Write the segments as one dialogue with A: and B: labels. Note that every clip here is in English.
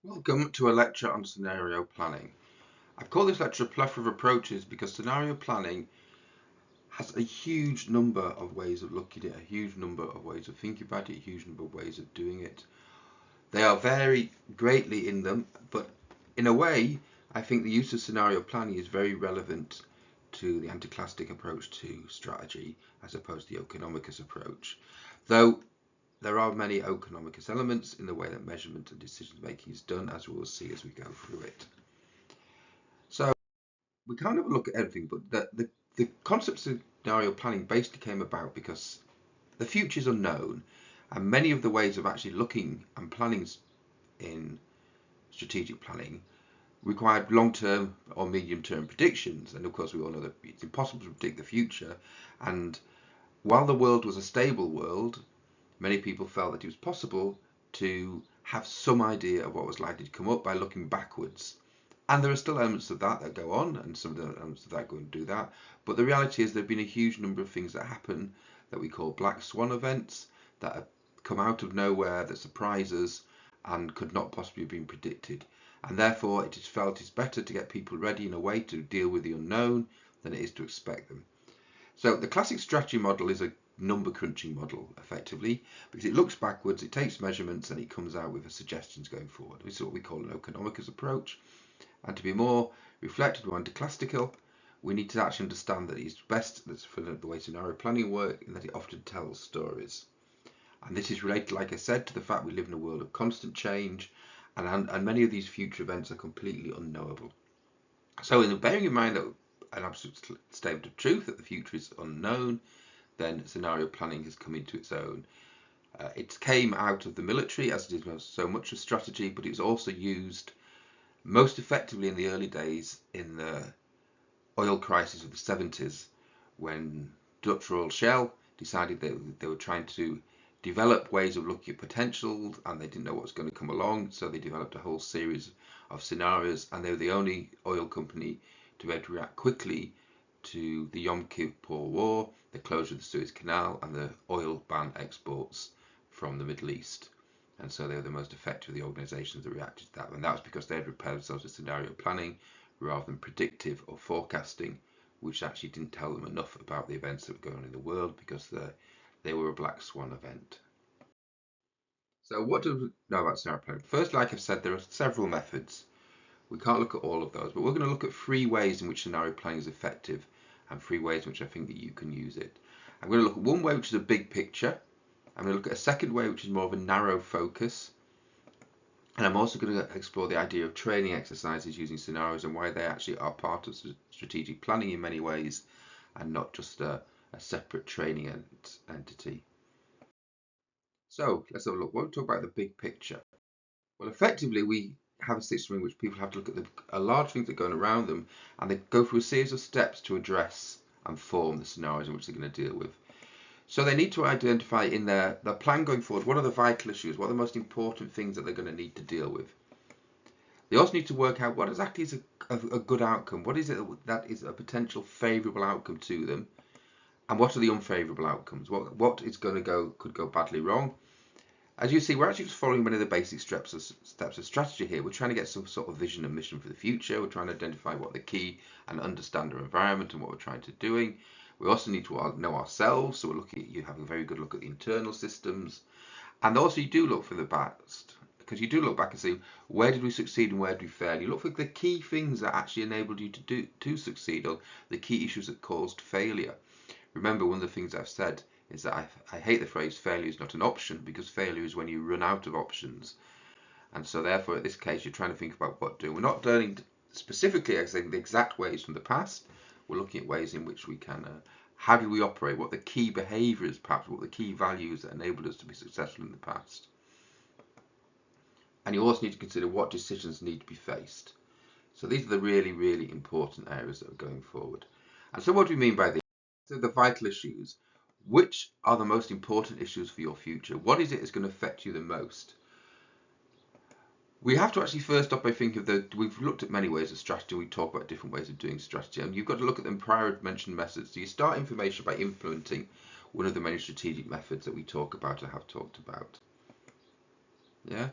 A: Welcome to a lecture on scenario planning. I've called this lecture a plethora of approaches because scenario planning has a huge number of ways of looking at it, a huge number of ways of thinking about it, a huge number of ways of doing it. They are vary greatly in them, but in a way, I think the use of scenario planning is very relevant to the anticlastic approach to strategy as opposed to the economicus approach. Though there are many economicus elements in the way that measurement and decision making is done, as we will see as we go through it. So we kind of look at everything, but the concept of scenario planning basically came about because the future is unknown, and many of the ways of actually looking and planning in strategic planning required long-term or medium-term predictions. And of course, we all know that it's impossible to predict the future. And while the world was a stable world, many people felt that it was possible to have some idea of what was likely to come up by looking backwards. And there are still elements of that go on, and some of the elements of that go and do that. But the reality is there have been a huge number of things that happen that we call black swan events that have come out of nowhere, that surprise us and could not possibly have been predicted. And therefore it is felt it's better to get people ready in a way to deal with the unknown than it is to expect them. So the classic strategy model is a number crunching model, effectively, because it looks backwards, it takes measurements, and it comes out with suggestions going forward. This is what we call an economicus approach. And to be more reflective or anticlassical, we need to actually understand that it's best for the way scenario planning works, and that it often tells stories. And this is related, like I said, to the fact we live in a world of constant change, and many of these future events are completely unknowable. So, bearing in mind that an absolute statement of truth that the future is unknown, then scenario planning has come into its own. It came out of the military, as it is so much of strategy, but it was also used most effectively in the early days in the oil crisis of the 70s, when Dutch Royal Shell decided that they were trying to develop ways of looking at potential, and they didn't know what was going to come along, so they developed a whole series of scenarios, and they were the only oil company to be able to react quickly to the Yom Kippur War, the closure of the Suez Canal, and the oil ban exports from the Middle East. And so they were the most effective of the organisations that reacted to that. And that was because they had prepared themselves with scenario planning rather than predictive or forecasting, which actually didn't tell them enough about the events that were going on in the world because they were a black swan event. So what do we know about scenario planning? First, like I've said, there are several methods. We can't look at all of those, but we're going to look at 3 ways in which scenario planning is effective and 3 ways in which I think that you can use it. I'm going to look at one way, which is a big picture. I'm going to look at a second way, which is more of a narrow focus. And I'm also going to explore the idea of training exercises using scenarios and why they actually are part of strategic planning in many ways and not just a separate training entity. So let's have a look. We'll talk about the big picture. Well, effectively, we have a system in which people have to look at a large things that are going around them, and they go through a series of steps to address and form the scenarios in which they're going to deal with. So they need to identify in their plan going forward what are the vital issues, what are the most important things that they're going to need to deal with. They also need to work out what exactly is a good outcome, what is it that is a potential favourable outcome to them, and what are the unfavourable outcomes, what is going to could go badly wrong. As you see, we're actually just following one of the basic steps of strategy here. We're trying to get some sort of vision and mission for the future. We're trying to identify what the key and understand our environment and what we're trying to doing. We also need to know ourselves, so we're looking at you having a very good look at the internal systems, and also you do look for the past because you do look back and see where did we succeed and where did we fail. You look for the key things that actually enabled you to succeed, or the key issues that caused failure. Remember, one of the things I've said is that I hate the phrase failure is not an option, because failure is when you run out of options. And so therefore, in this case, you're trying to think about what to do. We're not learning specifically the exact ways from the past. We're looking at ways in which we can, how do we operate, what the key behaviours, perhaps what the key values that enabled us to be successful in the past. And you also need to consider what decisions need to be faced. So these are the really, really important areas that are going forward. And so what do we mean by these? So the vital issues. Which are the most important issues for your future? What is it that's going to affect you the most? We have to actually first stop by thinking of we've looked at many ways of strategy. We talk about different ways of doing strategy, and you've got to look at them prior mentioned methods. So you start information by implementing one of the many strategic methods that we talk about or have talked about. Yeah.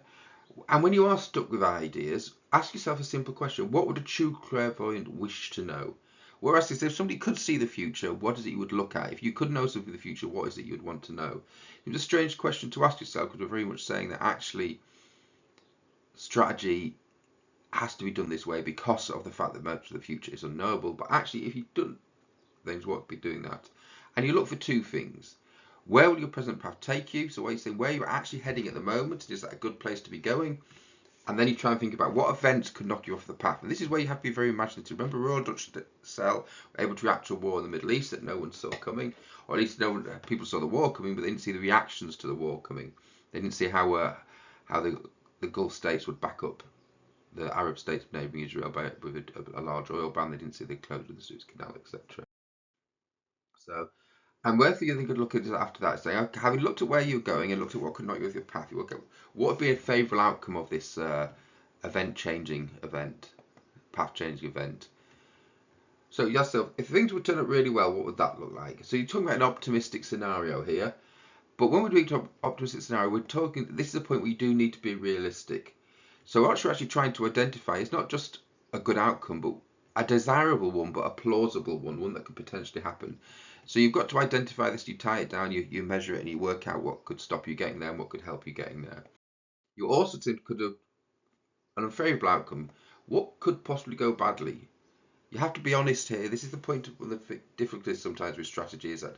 A: And when you are stuck with ideas, ask yourself a simple question. What would a true clairvoyant wish to know? Whereas if somebody could see the future, what is it you would look at? If you could know something of the future, what is it you'd want to know? It's a strange question to ask yourself, because we're very much saying that actually strategy has to be done this way because of the fact that most of the future is unknowable. But actually, if you've done things, what would be doing that? And you look for two things. Where will your present path take you? So where you say where you're actually heading at the moment, is that a good place to be going? And then you try and think about what events could knock you off the path. And this is where you have to be very imaginative. Remember, Royal Dutch Shell were able to react to a war in the Middle East that no one saw coming, or at least people saw the war coming, but they didn't see the reactions to the war coming. They didn't see how the Gulf states would back up the Arab states neighbouring Israel with a large oil ban. They didn't see the closure of the Suez Canal, etc. So, and where you think could look at after that, say, okay, having looked at where you're going and looked at what could knock you off your path, you look at what would be a favourable outcome of this path-changing event. So yourself, if things would turn out really well, what would that look like? So you're talking about an optimistic scenario here, but when we're doing an optimistic scenario, we're talking. This is a point where you do need to be realistic. So what you're actually trying to identify is not just a good outcome, but a desirable one, but a plausible one that could potentially happen. So you've got to identify this, you tie it down, you measure it, and you work out what could stop you getting there and what could help you getting there. You also could have an unfavourable outcome. What could possibly go badly? You have to be honest here. This is the point of the difficulties sometimes with strategy, is that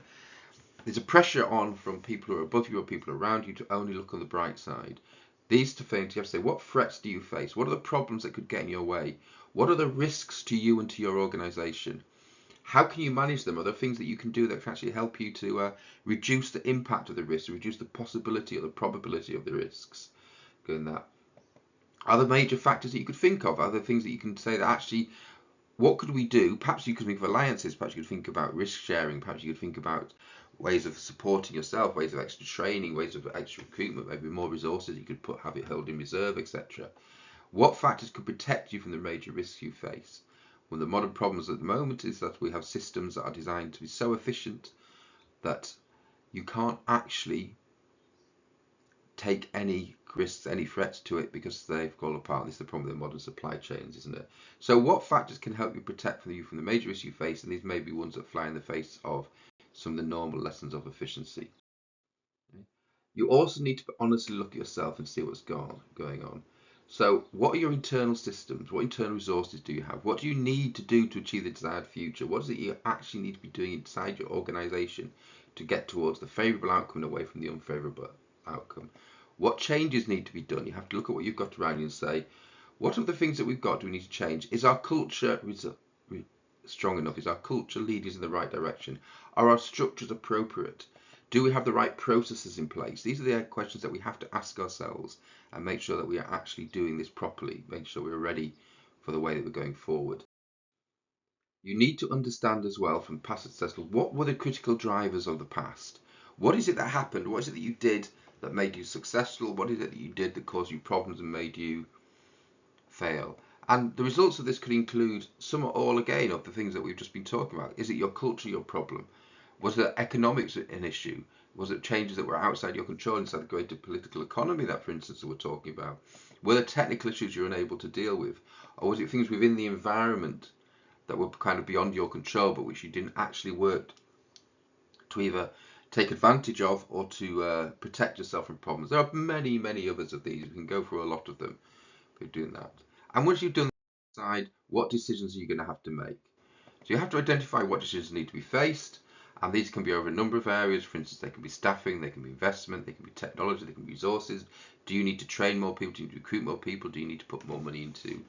A: there's a pressure on from people who are above you or people around you to only look on the bright side. These two things, you have to say, what threats do you face? What are the problems that could get in your way? What are the risks to you and to your organisation? How can you manage them? Are there things that you can do that can actually help you to reduce the impact of the risks, reduce the possibility or the probability of the risks? Going that. Are there major factors that you could think of? Are there things that you can say that actually, what could we do? Perhaps you could think of alliances. Perhaps you could think about risk sharing. Perhaps you could think about ways of supporting yourself, ways of extra training, ways of extra recruitment, maybe more resources you could have it held in reserve, etc. What factors could protect you from the major risks you face? One of the modern problems at the moment is that we have systems that are designed to be so efficient that you can't actually take any risks, any threats to it, because they've fallen apart. This is the problem with the modern supply chains, isn't it? So what factors can help you protect you from the major risks you face? And these may be ones that fly in the face of some of the normal lessons of efficiency. You also need to honestly look at yourself and see what's going on. So what are your internal systems? What internal resources do you have? What do you need to do to achieve the desired future? What is it you actually need to be doing inside your organization to get towards the favorable outcome and away from the unfavorable outcome? What changes need to be done? You have to look at what you've got around you and say, what are the things that we've got do we need to change? Is our culture strong enough? Is our culture leading us in the right direction? Are our structures appropriate? Do we have the right processes in place? These are the questions that we have to ask ourselves and make sure that we are actually doing this properly, make sure we're ready for the way that we're going forward. You need to understand as well from past success, what were the critical drivers of the past? What is it that happened? What is it that you did that made you successful? What is it that you did that caused you problems and made you fail? And the results of this could include some or all again of the things that we've just been talking about. Is it your culture, your problem? Was it economics an issue? Was it changes that were outside your control, inside the greater political economy that, for instance, we're talking about? Were there technical issues you're unable to deal with? Or was it things within the environment that were kind of beyond your control, but which you didn't actually work to either take advantage of or to protect yourself from problems? There are many, many others of these. We can go through a lot of them for doing that. And once you've done that, decide what decisions are you going to have to make. So you have to identify what decisions need to be faced. And these can be over a number of areas. For instance, they can be staffing, they can be investment, they can be technology, they can be resources. Do you need to train more people? Do you need to recruit more people? Do you need to put more money into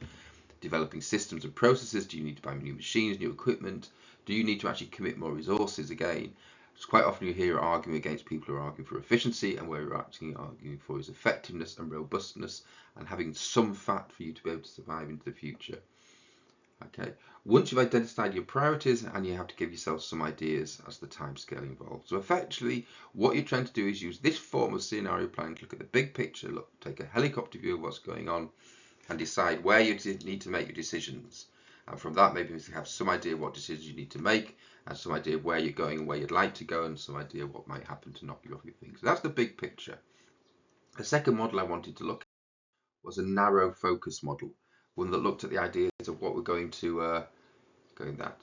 A: developing systems and processes? Do you need to buy new machines, new equipment? Do you need to actually commit more resources again? Because quite often you hear arguing against people who are arguing for efficiency, and where you're actually arguing for is effectiveness and robustness and having some fat for you to be able to survive into the future. Okay, once you've identified your priorities, and you have to give yourself some ideas as the time scale involved. So effectively, what you're trying to do is use this form of scenario planning to look at the big picture, take a helicopter view of what's going on, and decide where you need to make your decisions. And from that, maybe you have some idea of what decisions you need to make, and some idea of where you're going and where you'd like to go, and some idea of what might happen to knock you off your things. So that's the big picture. The second model I wanted to look at was a narrow focus model, one that looked at the ideas of what we're going to go in that.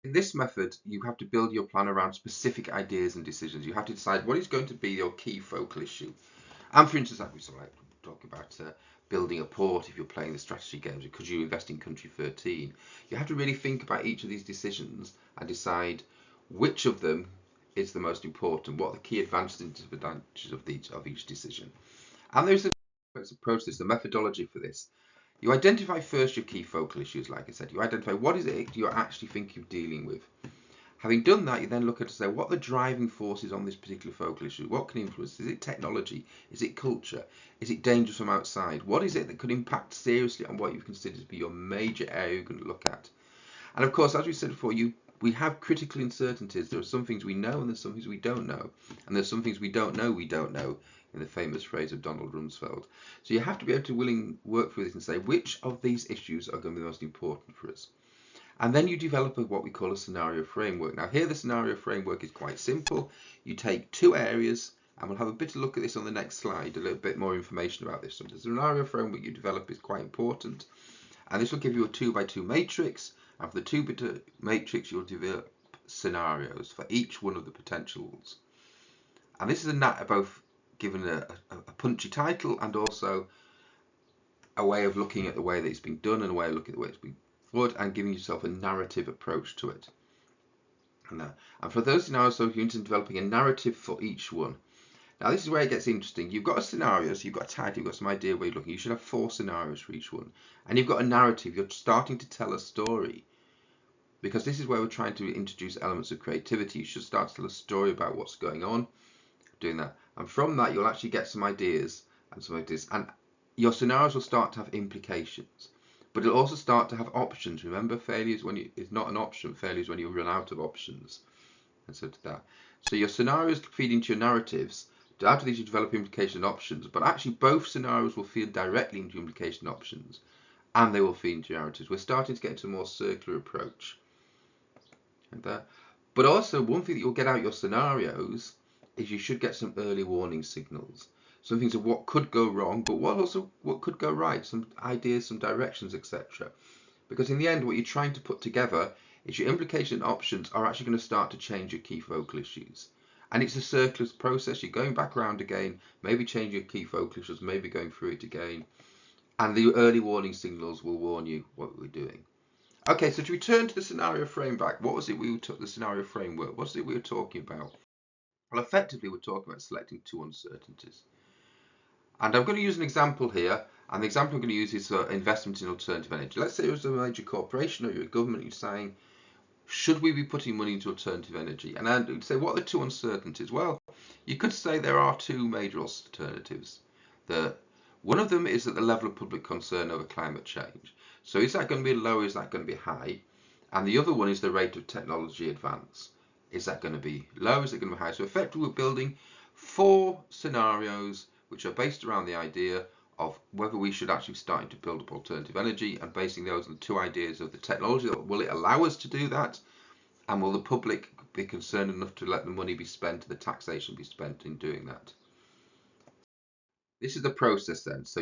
A: In this method, you have to build your plan around specific ideas and decisions. You have to decide what is going to be your key focal issue. And for instance, we sort of like talk about building a port if you're playing the strategy games, because you invest in country 13. You have to really think about each of these decisions and decide which of them is the most important, what are the key advantages and disadvantages of each decision. And there's a process, the methodology for this. You identify first your key focal issues, like I said. You identify what is it you're actually thinking of dealing with. Having done that, you then look at to say what are the driving forces on this particular focal issue. What can influence? Is it technology? Is it culture? Is it dangers from outside? What is it that could impact seriously on what you've considered to be your major area you're going to look at? And of course, as we said before, we have critical uncertainties. There are some things we know and there's some things we don't know. And there's some things we don't know, in the famous phrase of Donald Rumsfeld. So you have to be able to work through this and say which of these issues are going to be the most important for us. And then you develop what we call a scenario framework. Now here the scenario framework is quite simple. You take two areas, and we'll have a bit of a look at this on the next slide, a little bit more information about this. So the scenario framework you develop is quite important. And this will give you a 2x2 matrix. And for the 2x2 matrix, you'll develop scenarios for each one of the potentials. And this is both given a punchy title and also a way of looking at the way that it's been done and a way of looking at the way it's been forward and giving yourself a narrative approach to it. And for those scenarios, so you're into developing a narrative for each one. Now this is where it gets interesting. You've got a scenario, so you've got a title, you've got some idea where you're looking. You should have 4 scenarios for each one. And you've got a narrative. You're starting to tell a story. Because this is where we're trying to introduce elements of creativity. You should start to tell a story about what's going on, doing that. And from that, you'll actually get some ideas. And your scenarios will start to have implications. But it'll also start to have options. Remember, failure is not an option. Failure is when you run out of options. And so to that. So your scenarios feed into your narratives. Out of these, you develop implication and options. But actually, both scenarios will feed directly into implication and options. And they will feed into your narratives. We're starting to get into a more circular approach. But also, one thing that you'll get out of your scenarios is you should get some early warning signals. Some things of what could go wrong, but what could go right, some ideas, some directions, etc. Because in the end, what you're trying to put together is your implication and options are actually going to start to change your key focal issues. And it's a circular process. You're going back around again, maybe changing your key focal issues, maybe going through it again. And the early warning signals will warn you what we're doing. Okay, so to return to the scenario framework, what was it the scenario framework? What was it we were talking about? Well, effectively, we're talking about selecting 2 uncertainties. And I'm going to use an example here, and the example I'm going to use is investment in alternative energy. Let's say it was a major corporation or you're a government, you're saying, should we be putting money into alternative energy? And I would say, what are the 2 uncertainties? Well, you could say there are 2 major alternatives. One of them is at the level of public concern over climate change. So is that going to be low, is that going to be high? And the other one is the rate of technology advance. Is that going to be low, is it going to be high? So effectively we're building 4 scenarios which are based around the idea of whether we should actually start to build up alternative energy, and basing those on the 2 ideas of the technology. Will it allow us to do that? And will the public be concerned enough to let the money be spent, the taxation be spent in doing that? This is the process then. So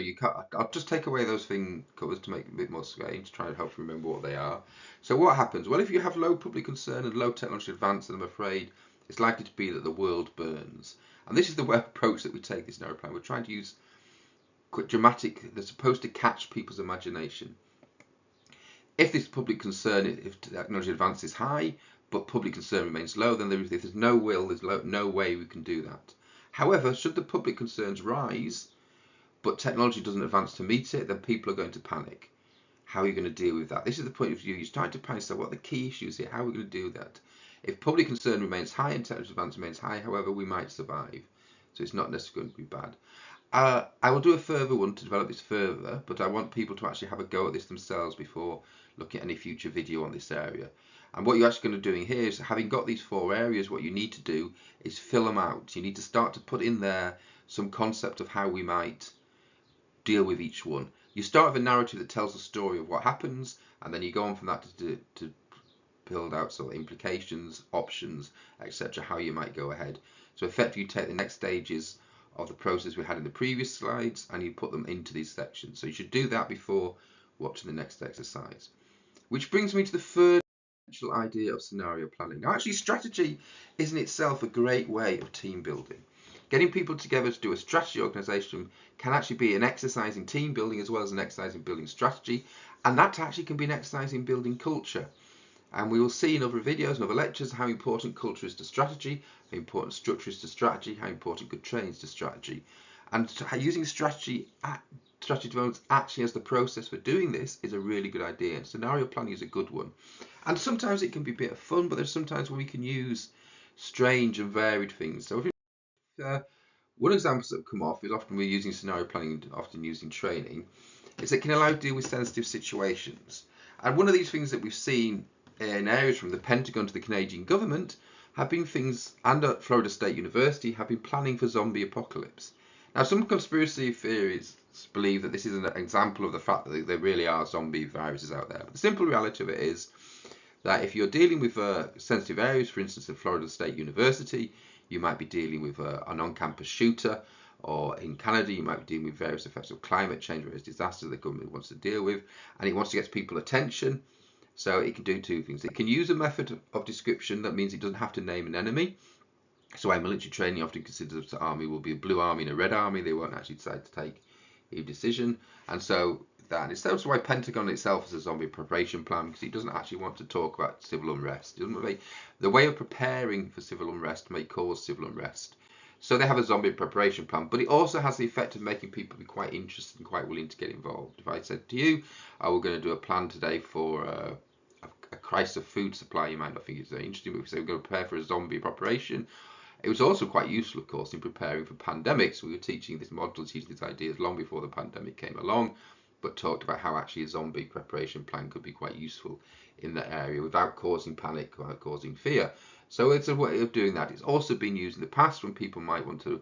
A: I'll just take away those thing covers to make it a bit more strange, to try and help you remember what they are. So what happens? Well, if you have low public concern and low technology advance, then I'm afraid it's likely to be that the world burns. And this is the approach that we take this narrow plan. We're trying to use quite dramatic, they're supposed to catch people's imagination. If this public concern, if technology advance is high, but public concern remains low, then if there's no will, there's no way we can do that. However, should the public concerns rise, but technology doesn't advance to meet it, then people are going to panic. How are you going to deal with that? This is the point of view. You're starting to panic. So what are the key issues here? How are we going to do that? If public concern remains high and technology advance remains high, however, we might survive. So it's not necessarily going to be bad. I will do a further one to develop this further, but I want people to actually have a go at this themselves before looking at any future video on this area. And what you're actually going to be doing here is, having got these 4 areas, what you need to do is fill them out. You need to start to put in there some concept of how we might deal with each one. You start with a narrative that tells the story of what happens, and then you go on from that to build out sort of implications, options, etc., how you might go ahead. So effectively you take the next stages of the process we had in the previous slides, and you put them into these sections. So you should do that before watching the next exercise. Which brings me to the third essential idea of scenario planning. Now, actually, strategy is in itself a great way of team building. Getting people together to do a strategy organisation can actually be an exercise in team building as well as an exercise in building strategy, and that actually can be an exercise in building culture. And we will see in other videos and other lectures how important culture is to strategy, how important structure is to strategy, how important good training is to strategy. And using strategy development actually as the process for doing this is a really good idea. And scenario planning is a good one. And sometimes it can be a bit of fun, but there's sometimes when we can use strange and varied things. So one example that come off is often we're using scenario planning, often using training, is it can allow you to deal with sensitive situations. And one of these things that we've seen in areas from the Pentagon to the Canadian government have been things, and at Florida State University, have been planning for zombie apocalypse. Now, some conspiracy theories believe that this is an example of the fact that there really are zombie viruses out there. But the simple reality of it is that if you're dealing with sensitive areas, for instance, at Florida State University, you might be dealing with an on-campus shooter, or in Canada, you might be dealing with various effects of climate change, various disasters the government wants to deal with, and it wants to get people's attention. So it can do two things. It can use a method of description that means it doesn't have to name an enemy. So why military training often considers the army will be a blue army and a red army. They won't actually decide to take a decision. And so that is also why Pentagon itself is a zombie preparation plan, because it doesn't actually want to talk about civil unrest. The way of preparing for civil unrest may cause civil unrest. So they have a zombie preparation plan, but it also has the effect of making people be quite interested and quite willing to get involved. If I said to you, we're going to do a plan today for a crisis of food supply, you might not think it's very interesting, but if we say we're going to prepare for a zombie preparation, it was also quite useful, of course, in preparing for pandemics. We were teaching this model, teaching these ideas long before the pandemic came along, but talked about how actually a zombie preparation plan could be quite useful in that area without causing panic, without causing fear. So it's a way of doing that. It's also been used in the past when people might want to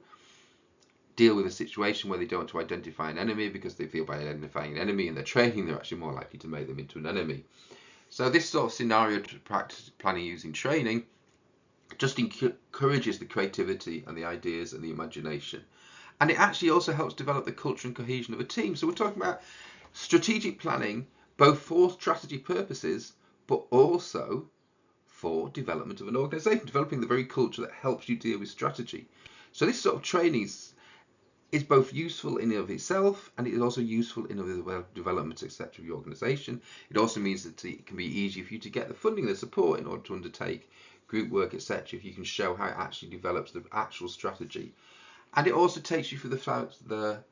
A: deal with a situation where they don't want to identify an enemy because they feel by identifying an enemy in their training, they're actually more likely to make them into an enemy. So this sort of scenario practice planning using training just encourages the creativity and the ideas and the imagination. And it actually also helps develop the culture and cohesion of a team. So we're talking about strategic planning, both for strategy purposes, but also for development of an organization, developing the very culture that helps you deal with strategy. So this sort of training is both useful in and of itself, and it is also useful in the development, etc., of your organization. It also means that it can be easier for you to get the funding, the support in order to undertake group work, etc., if you can show how it actually develops the actual strategy. And it also takes you through the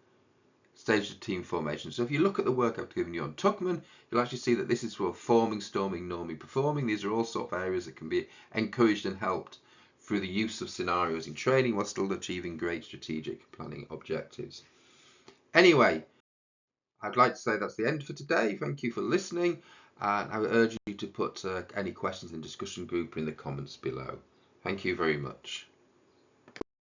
A: stage of team formation. So if you look at the work I've given you on Tuckman, you'll actually see that this is for forming, storming, norming, performing. These are all sort of areas that can be encouraged and helped through the use of scenarios in training while still achieving great strategic planning objectives. Anyway, I'd like to say that's the end for today. Thank you for listening, and I would urge you to put any questions in the discussion group in the comments below. Thank you very much.